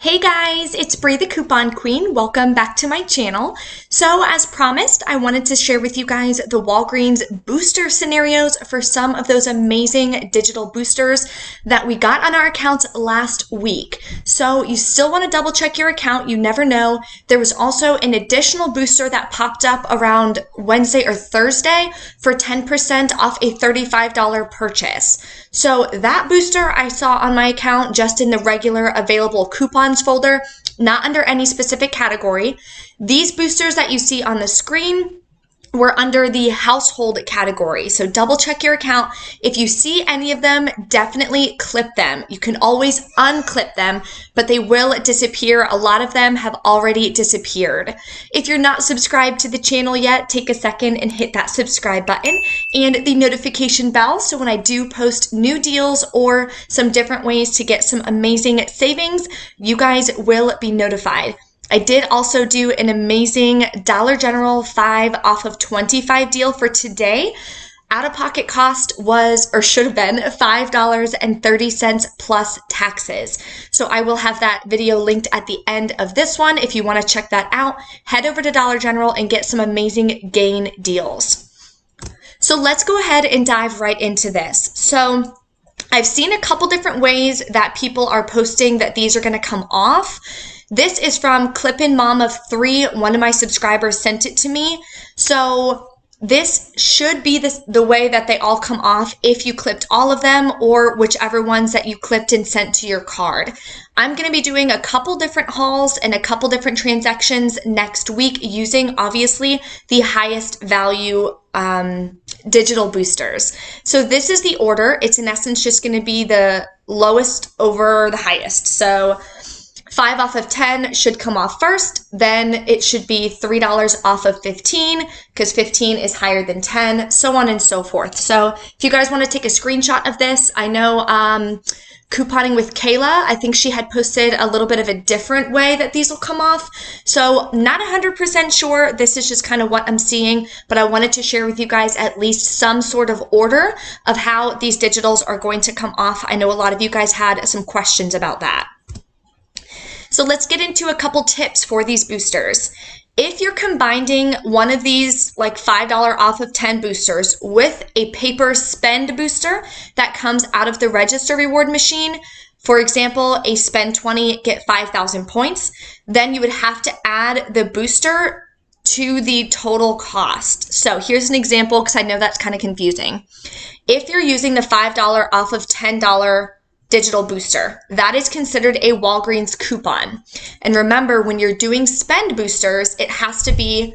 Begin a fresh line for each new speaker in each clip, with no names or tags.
Hey guys, it's Bree the Coupon Queen. Welcome back to my channel. So as promised, I wanted to share with you guys the Walgreens booster scenarios for some of those amazing digital boosters that we got on our accounts last week. So you still want to double check your account. You never know. There was also an additional booster that popped up around Wednesday or Thursday for 10% off a $35 purchase. So that booster I saw on my account just in the regular available coupons folder, not under any specific category. These boosters that you see on the screen were under the household category. So double check your account. If you see any of them, definitely clip them. You can always unclip them, but they will disappear. A lot of them have already disappeared. If you're not subscribed to the channel yet, take a second and hit that subscribe button and the notification bell. So when I do post new deals or some different ways to get some amazing savings, you guys will be notified. I did also do an amazing Dollar General 5 off of 25 deal for today. Out-of-pocket cost was, or should have been, $5.30 plus taxes. So I will have that video linked at the end of this one. If you want to check that out, head over to Dollar General and get some amazing gain deals. So let's go ahead and dive right into this. So I've seen a couple different ways that people are posting that these are going to come off. This is from Clip-In Mom of 3. One of my subscribers sent it to me. So this should be the way that they all come off if you clipped all of them or whichever ones that you clipped and sent to your card. I'm going to be doing a couple different hauls and a couple different transactions next week using obviously the highest value digital boosters. So this is the order. It's in essence just going to be the lowest over the highest. So 5 off of 10 should come off first, then it should be $3 off of 15 because 15 is higher than 10, so on and so forth. So if you guys want to take a screenshot of this, I know Couponing with Kayla, I think she had posted a little bit of a different way that these will come off. So not 100% sure. This is just kind of what I'm seeing, but I wanted to share with you guys at least some sort of order of how these digitals are going to come off. I know a lot of you guys had some questions about that. So let's get into a couple tips for these boosters. If you're combining one of these like $5 off of 10 boosters with a paper spend booster that comes out of the register reward machine, for example, a spend 20, get 5,000 points, then you would have to add the booster to the total cost. So here's an example because I know that's kind of confusing. If you're using the $5 off of $10 digital booster, that is considered a Walgreens coupon. And remember, when you're doing spend boosters, it has to be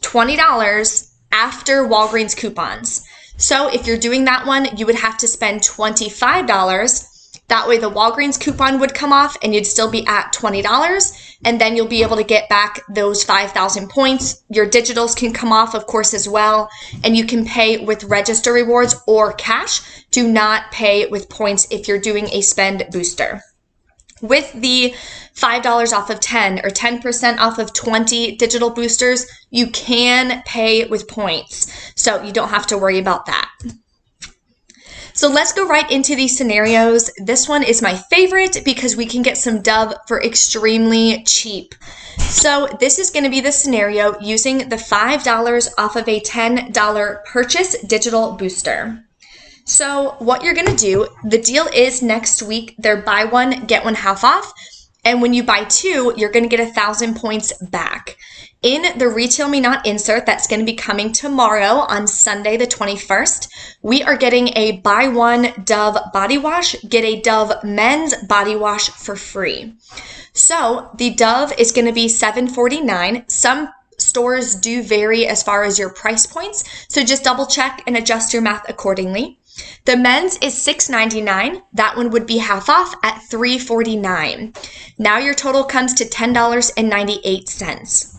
$20 after Walgreens coupons. So if you're doing that one, you would have to spend $25. That way the Walgreens coupon would come off and you'd still be at $20. And then you'll be able to get back those 5,000 points. Your digitals can come off, of course, as well. And you can pay with register rewards or cash. Do not pay with points if you're doing a spend booster. With the $5 off of 10 or 10% off of 20 digital boosters, you can pay with points. So you don't have to worry about that. So let's go right into these scenarios. This one is my favorite because we can get some Dove for extremely cheap. So this is going to be the scenario using the $5 off of a $10 purchase digital booster. So what you're going to do, the deal is next week, they're buy one, get one half off. And when you buy two, you're going to get 1,000 points back. In the Retail Me Not insert that's going to be coming tomorrow on Sunday the 21st, we are getting a buy one Dove Body Wash, get a Dove Men's Body Wash for free. So the Dove is going to be $7.49. Some stores do vary as far as your price points, so just double check and adjust your math accordingly. The men's is $6.99. That one would be half off at $3.49. Now your total comes to $10.98.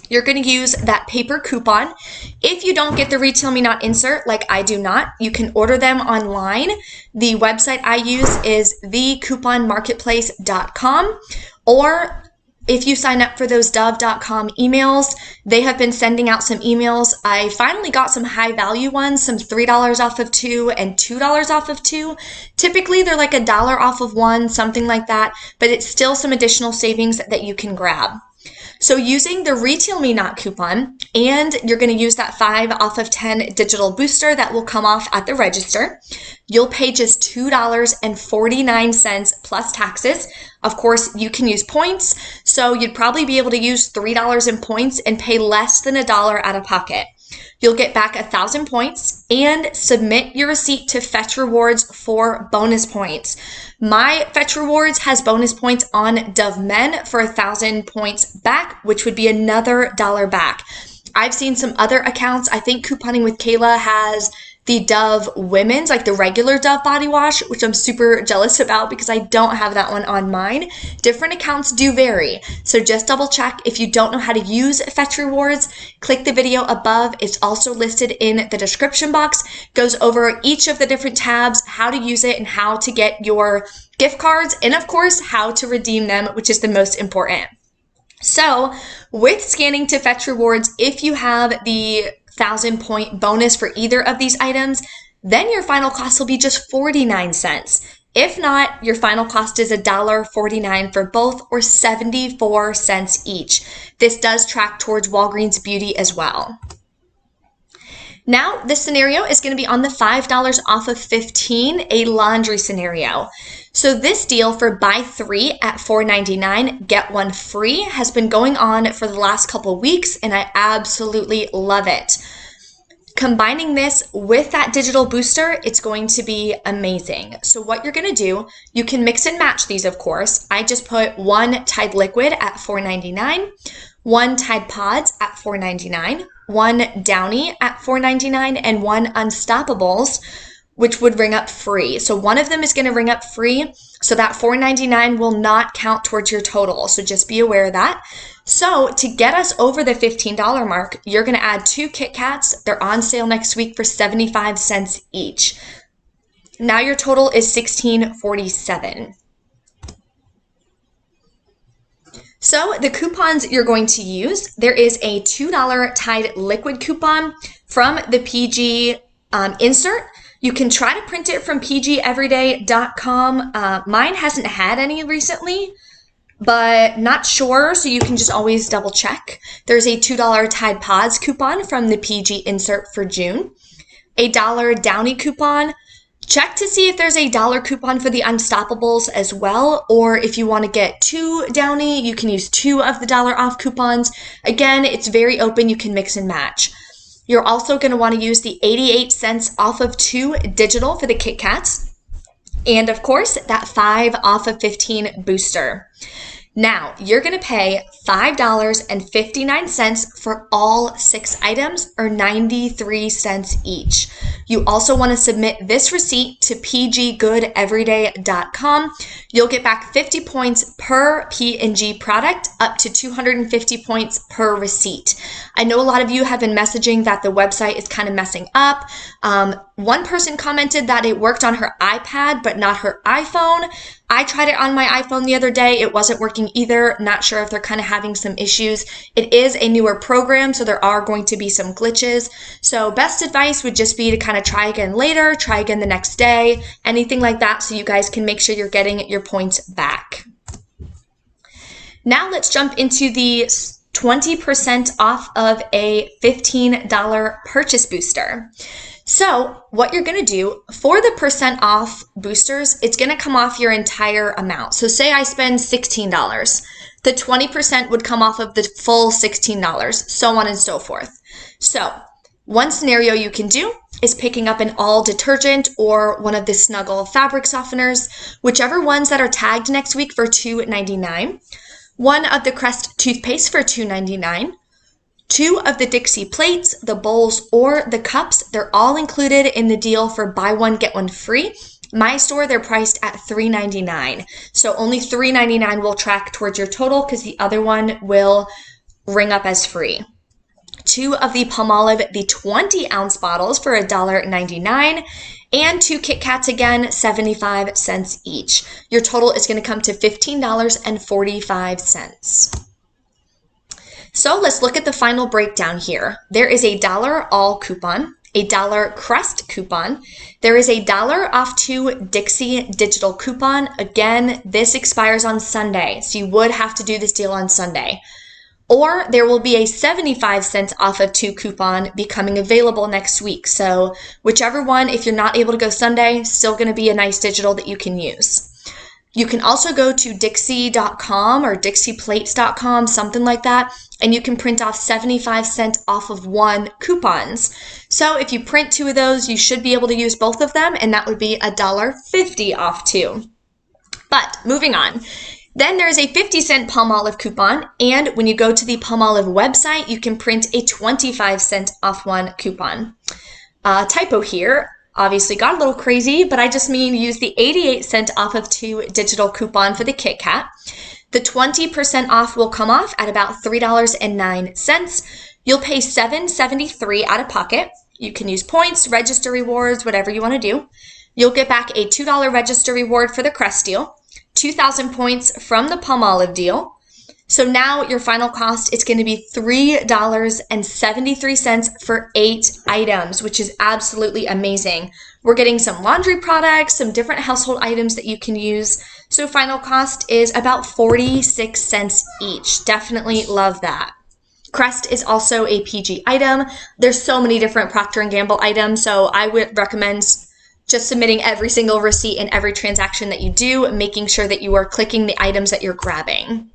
You're going to use that paper coupon. If you don't get the Retail Me Not insert, like I do not, you can order them online. The website I use is thecouponmarketplace.com, or If you sign up for those Dove.com emails, they have been sending out some emails. I finally got some high value ones, some $3 off of 2 and $2 off of 2. Typically, they're like $1 off of 1, something like that, but it's still some additional savings that you can grab. So using the Retail Me Not coupon, and you're going to use that 5 off of 10 digital booster that will come off at the register, you'll pay just $2.49 plus taxes. Of course, you can use points, so you'd probably be able to use $3 in points and pay less than $1 out of pocket. You'll get back 1,000 points and submit your receipt to Fetch Rewards for bonus points. My Fetch Rewards has bonus points on Dove Men for 1,000 points back, which would be another $1 back. I've seen some other accounts. I think Couponing with Kayla has the Dove Women's, like the regular Dove Body Wash, which I'm super jealous about because I don't have that one on mine. Different accounts do vary, so just double check. If you don't know how to use Fetch Rewards, click the video above. It's also listed in the description box. Goes over each of the different tabs, how to use it and how to get your gift cards, and of course, how to redeem them, which is the most important. So with scanning to Fetch Rewards, if you have the 1,000 point bonus for either of these items, then your final cost will be just 49 cents. If not, your final cost is $1.49 for both, or 74 cents each. This does track towards Walgreens Beauty as well. Now, this scenario is going to be on the $5 off of 15, a laundry scenario. So this deal for buy 3 at $4.99, get 1 free has been going on for the last couple weeks, and I absolutely love it. Combining this with that digital booster, it's going to be amazing. So what you're going to do, you can mix and match these, of course. I just put 1 Tide Liquid at $4.99, 1 Tide Pods at $4.99, 1 Downy at $4.99, and 1 Unstoppables, which would ring up free. So one of them is going to ring up free, so that $4.99 will not count towards your total. So just be aware of that. So to get us over the $15 mark, you're going to add 2 Kit Kats. They're on sale next week for 75 cents each. Now your total is $16.47. So the coupons you're going to use, there is a $2 Tide Liquid coupon from the PG insert. You can try to print it from pgeveryday.com. Mine hasn't had any recently, but not sure, so you can just always double check. There's a $2 Tide Pods coupon from the PG insert for June. A $1 Downy coupon. Check to see if there's a $1 coupon for the Unstoppables as well, or if you want to get 2 Downy, you can use 2 of the $1 off coupons. Again, it's very open, you can mix and match. You're also going to want to use the 88 cents off of 2 digital for the Kit Kats. And of course, that 5 off of 15 booster. Now, you're going to pay $5.59 for all 6 items, or 93 cents each. You also want to submit this receipt to pggoodeveryday.com. You'll get back 50 points per P&G product, up to 250 points per receipt. I know a lot of you have been messaging that the website is kind of messing up. One person commented that it worked on her iPad, but not her iPhone. I tried it on my iPhone the other day. It wasn't working either. Not sure if they're kind of having some issues. It is a newer program, so there are going to be some glitches. So best advice would just be to kind of try again later, try again the next day, anything like that, so you guys can make sure you're getting your points back. Now let's jump into the 20% off of a $15 purchase booster. So what you're going to do for the % off boosters, it's going to come off your entire amount. So say I spend $16. The 20% would come off of the full $16, so on and so forth. So one scenario you can do is picking up an all detergent or one of the Snuggle fabric softeners, whichever ones that are tagged next week, for $2.99. One of the Crest toothpaste for $2.99. 2 of the Dixie plates, the bowls, or the cups, they're all included in the deal for buy one, get one free. My store, they're priced at $3.99. So only $3.99 will track towards your total because the other one will ring up as free. 2 of the Palmolive, the 20-ounce bottles for $1.99. and 2 Kit Kats again, 75 cents each. Your total is going to come to $15.45. So let's look at the final breakdown here. There is a $1 all coupon, a $1 crust coupon. There is a $1 off 2 Dixie digital coupon. Again, this expires on Sunday, so you would have to do this deal on Sunday. Or there will be a 75 cents off of 2 coupon becoming available next week. So whichever one, if you're not able to go Sunday, still going to be a nice digital that you can use. You can also go to Dixie.com or DixiePlates.com, something like that, and you can print off 75 cents off of 1 coupons. So if you print 2 of those, you should be able to use both of them, and that would be $1.50 off too. But moving on. Then there's a 50-cent Palmolive coupon, and when you go to the Palmolive website, you can print a 25-cent off 1 coupon. Typo here. Obviously got a little crazy, but I just mean use the 88-cent off of 2 digital coupon for the Kit Kat. The 20% off will come off at about $3.09. You'll pay $7.73 out of pocket. You can use points, register rewards, whatever you want to do. You'll get back a $2 register reward for the crust deal, 2,000 points from the Palmolive deal. So now your final cost is going to be $3.73 for 8 items, which is absolutely amazing. We're getting some laundry products, some different household items that you can use. So final cost is about 46 cents each. Definitely love that. Crest is also a PG item. There's so many different Procter & Gamble items, so I would recommend just submitting every single receipt and every transaction that you do, making sure that you are clicking the items that you're grabbing.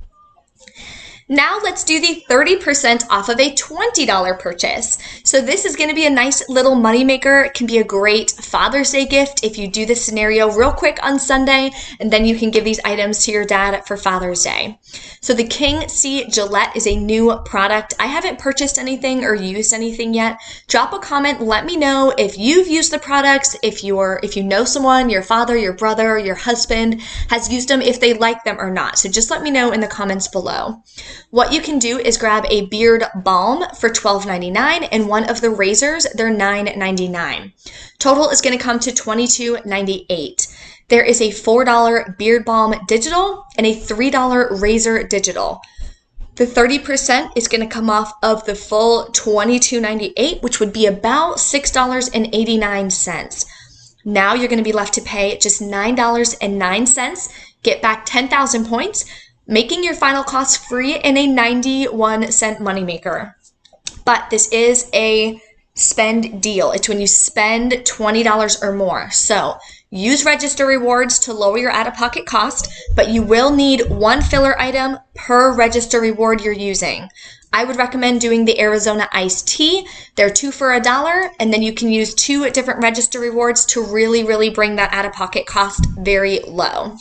Now let's do the 30% off of a $20 purchase. So this is going to be a nice little moneymaker. It can be a great Father's Day gift if you do this scenario real quick on Sunday, and then you can give these items to your dad for Father's Day. So the King C Gillette is a new product. I haven't purchased anything or used anything yet. Drop a comment. Let me know if you've used the products, if you know someone, your father, your brother, your husband has used them, if they like them or not. So just let me know in the comments below. What you can do is grab a beard balm for $12.99 and one of the razors, they're $9.99. Total is going to come to $22.98. There is a $4 beard balm digital and a $3 razor digital. The 30% is going to come off of the full $22.98, which would be about $6.89. Now you're going to be left to pay just $9.09, get back 10,000 points, making your final cost free and a 91-cent moneymaker. But this is a spend deal. It's when you spend $20 or more. So use register rewards to lower your out-of-pocket cost, but you will need 1 filler item per register reward you're using. I would recommend doing the Arizona iced tea. They're 2 for $1, and then you can use 2 different register rewards to really bring that out-of-pocket cost very low.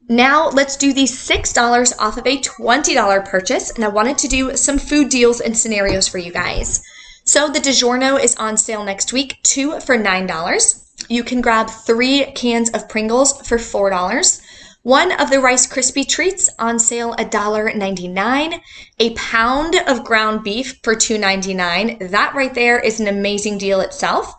Now let's do the $6 off of a $20 purchase, and I wanted to do some food deals and scenarios for you guys. So the DiGiorno is on sale next week, 2 for $9. You can grab 3 cans of Pringles for $4. 1 of the Rice Krispie Treats on sale $1.99. A pound of ground beef for $2.99. That right there is an amazing deal itself.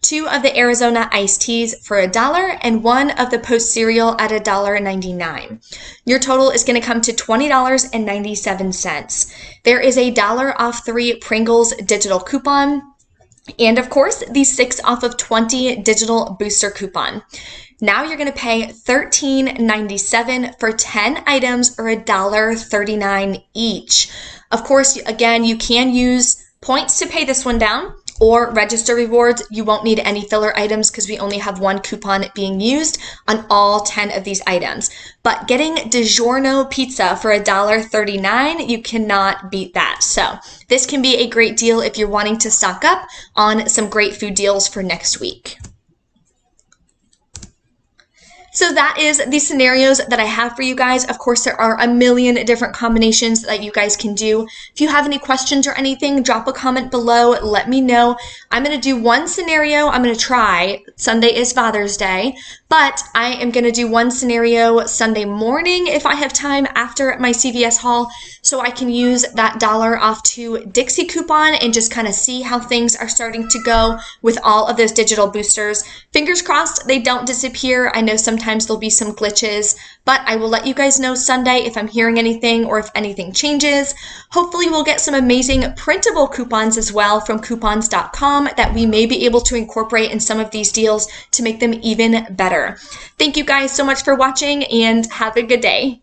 2 of the Arizona iced teas for $1 and 1 of the Post cereal at $1.99. Your total is going to come to $20.97. There is a $1 off 3 Pringles digital coupon, and of course the 6 off of 20 digital booster coupon. Now you're going to pay $13.97 for 10 items or $1.39 each. Of course, again, you can use points to pay this one down, or register rewards. You won't need any filler items because we only have 1 coupon being used on all 10 of these items. But getting DiGiorno pizza for $1.39, you cannot beat that. So this can be a great deal if you're wanting to stock up on some great food deals for next week. So that is the scenarios that I have for you guys. Of course, there are a million different combinations that you guys can do. If you have any questions or anything, drop a comment below. Let me know. I'm going to do one scenario. I'm going to try. Sunday is Father's Day, but I am going to do one scenario Sunday morning if I have time after my CVS haul, so I can use that $1 off to Dixie coupon and just kind of see how things are starting to go with all of those digital boosters. Fingers crossed they don't disappear. I know sometimes there'll be some glitches, but I will let you guys know Sunday if I'm hearing anything or if anything changes. Hopefully we'll get some amazing printable coupons as well from coupons.com that we may be able to incorporate in some of these deals to make them even better. Thank you guys so much for watching and have a good day.